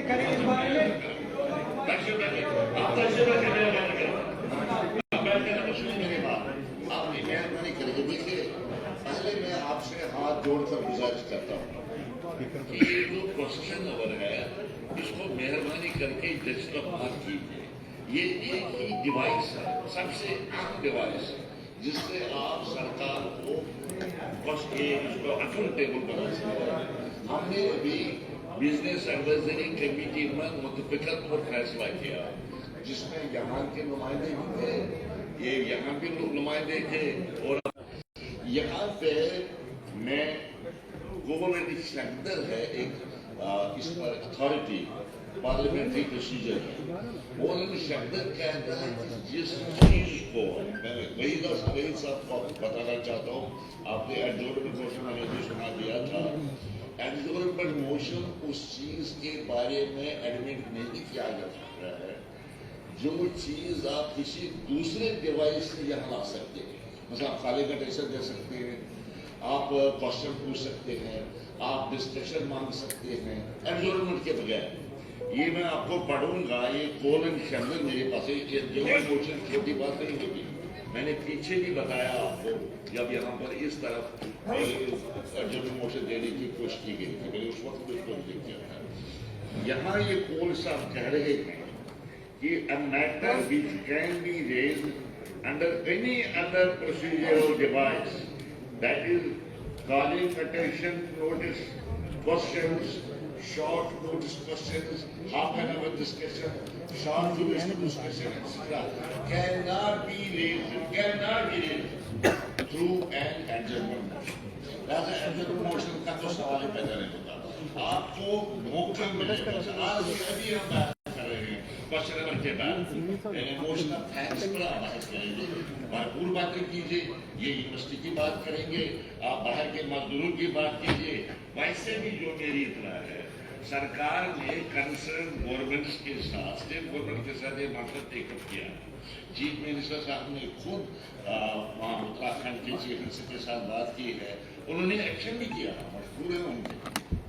करें इस बारे में। आपने मेहरबानी करके देखिए, पहले मैं आपसे हाथ जोड़कर गुजारिश करता हूँ कि ये जो प्रोसेशन ओवर है इसको मेहरबानी करके जज तक मत कीजिए। ये एक ही डिवाइस है, सबसे अहम डिवाइस जिससे आप सरकार को अकाउंटेबल बना सकते हैं। हमने अभी बिजनेस एडवाइजरी कमेटी में मुतफिकत पर फैसला किया जिसमें यहाँ के नुमाइंदे भी थे, ये यहाँ के लोग नुमाइंदे थे, और यहाँ पे मैं गवर्नमेंट सेक्टर है एक इस पर अथॉरिटी पार्लियामेंट्री प्रोसीजर है, और इन सेक्टर कहता है कि जिस चीज को मैं वही साहब को बताना चाहता हूँ, आपने एडजोर्नमेंट मोशन मैंने भी सुना दिया था। एडजोर्नमेंट मोशन उस चीज के बारे में एडमिट नहीं किया जा सकता है जो चीज आप किसी दूसरे डिवाइस से यहाँ ला सकते हैं। मतलब आप खाली का टेस्ट दे सकते हैं, आप क्वेश्चन पूछ सकते हैं, आप डिस्कशन मांग सकते हैं एडजोर्नमेंट के बगैर। ये मैं आपको पढ़ूंगा, ये कोलन शब्द मेरे पास है, एडजोर्नमेंट मोशन छोटी बात नहीं होगी। मैंने पीछे भी बताया आपको जब यहाँ पर इस तरफ एडजोर्नमेंट मोशन देने की कोशिश की गई थी, मैंने उस वक्त उसको लिख किया था। यहाँ ये कोल साहब कह रहे हैं कि a matter which can be raised under any other procedural device, that is calling attention, notice, questions, short notice questions, half an hour discussion, short duration discussion, etc., cannot be raised through an adjournment motion. That's an adjournment motion का तो सवाल ही पैदा नहीं होता। आपको मौका मिलेगा, आज अभी हम बात कर रहे हैं क्वेश्चन नंबर के बाद मोशन ऑफ थैंक्स पर बात करेंगे, भरपूर बातें कीजिए, ये यूनिवर्सिटी की बात करेंगे, आप बाहर के मजदूरों की बात कीजिए। वैसे भी जो मेरी इतना है, सरकार ने कंसर्न गवर्नमेंट्स के साथ, स्टेट गवर्नमेंट के साथ ये मामला टेकअप किया। चीफ मिनिस्टर साहब ने खुद वहाँ उत्तराखंड के चीफ मिनिस्टर के साथ बात की है, उन्होंने एक्शन भी किया, मजबूर है उनके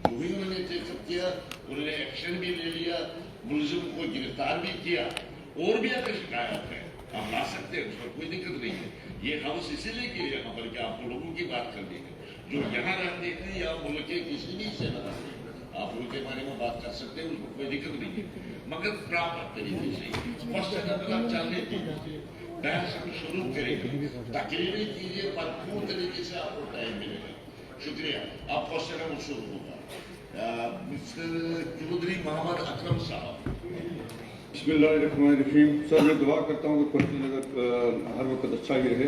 जो भी उन्होंने टेकअप किया, उन्होंने एक्शन भी ले लिया, मुलजिम को गिरफ्तार भी किया, और भी अगर शिकायत है हम ला सकते हैं, उसमें कोई दिक्कत नहीं है। ये हाउस इसीलिए के लिए यहाँ पर कि आप लोगों की बात करनी है जो यहाँ रहते हैं या मुल्क के किसी भी से न रहते हैं, आप उनके बारे में बात कर सकते हैं, उसमें कोई दिक्कत नहीं है, मगर प्रॉपर तरीके से क्वेश्चन अगर आप चाहते हैं बहस हम शुरू करेंगे, तकरीबन कीजिए, भरपूर तरीके से आपको टाइम मिलेगा। शुक्रिया। आप क्वेश्चन हम शुरू होगा। मिस्टर चौधरी मोहम्मद अकरम साहब। बिस्मिल्लाहिर्रहमानिर्रहीम। सर मैं दुआ करता हूँ कि क्वेश्चन अगर हर वक्त अच्छा ही रहे।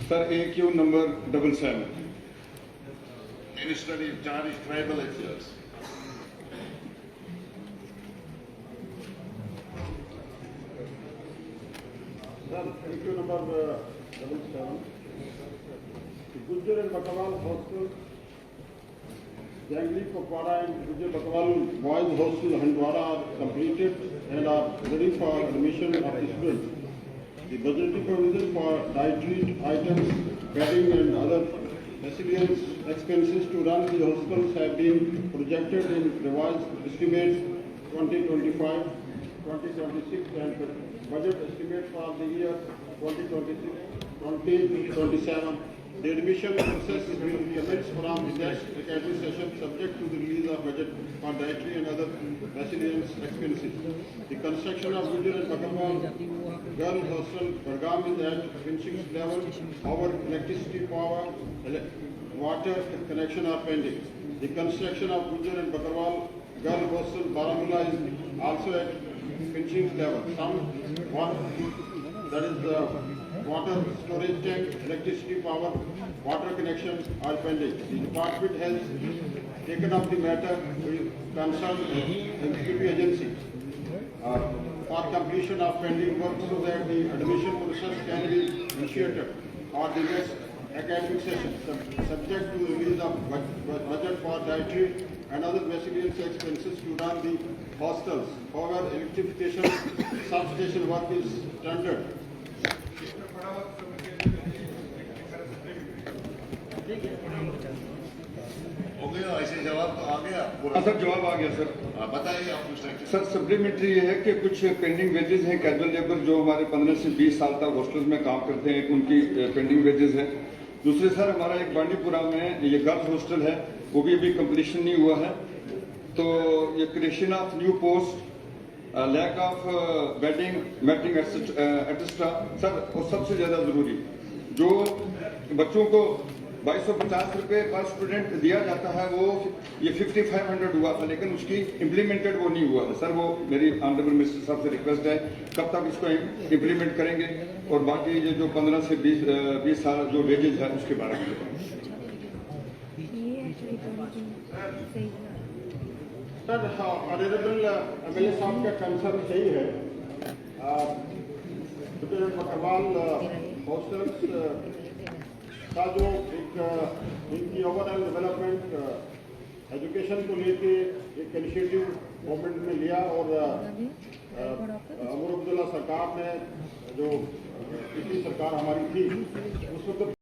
Sir AQ number 77 minister in charge tribal affairs. Sir, AQ number 77. The Gujjar and Baktawal Hostel, Jangli Kopara and Gujjar Baktawal Boys Hostel Handwara are completed and are ready for admission of the students. The budgetary provision for dietary items, bedding and other miscellaneous expenses to run the hostels have been projected in revised estimates 2025-2026 and budget estimate for the year 2026-2027. The admission process will commence from the next academic session subject to the release of budget for dietary and other miscellaneous expenses. The construction of Gujjar and Bakarwal Girl Hostel Bargam is at finishing level. Our electricity, power, water connection are pending. The construction of Gujjar and Bakarwal Girl Hostel Baramulla is also at finishing level. Some that is the water storage tank, electricity, power, water connection are pending. The department has taken up the matter with concerned executive agency for completion of pending work so that the admission process can be initiated for the next academic session, subject to the release of budget for dietary and other miscellaneous expenses to run the hostels. However, electrification substation work is tendered. हो गया, ऐसे जवाब तो आ गया पूरा। हाँ sir, जवाब आ गया सर। बताइए आप कुछ। सर सप्लीमेंट्री ये है कि कुछ पेंडिंग वेजेस हैं, कैजुअल लेबर जो हमारे 15 से 20 साल तक हॉस्टल्स में काम करते हैं, उनकी पेंडिंग वेजेस है। दूसरे सर, हमारा एक बांडीपुरा में ये गर्ल्स हॉस्टल है, वो भी अभी कंप्लीशन नहीं हुआ है। तो ये creation of new post, lack of bedding, matting etcetera sir, और सबसे ज्यादा जरूरी जो बच्चों को 2250 रुपये पर स्टूडेंट दिया जाता है, वो ये 5500 हुआ था, लेकिन उसकी इम्प्लीमेंटेड वो नहीं हुआ है सर। वो मेरी ऑनरेबल मिनिस्टर साहब से रिक्वेस्ट है, कब तक इसको इम्प्लीमेंट करेंगे, और बाकी ये जो 15 से 20 साल जो वेजेज है उसके बारे में बताएं। सर, ऑनरेबल एमएलए साहब का कंसर्न सही है। बकरवाल हॉस्टल्स का जो एक इनकी ओवरऑल डेवलपमेंट एजुकेशन को लेके एक इनिशिएटिव गवर्नमेंट ने लिया, और उमर अब्दुल्ला सरकार ने जो पिछली सरकार हमारी थी उस वक्त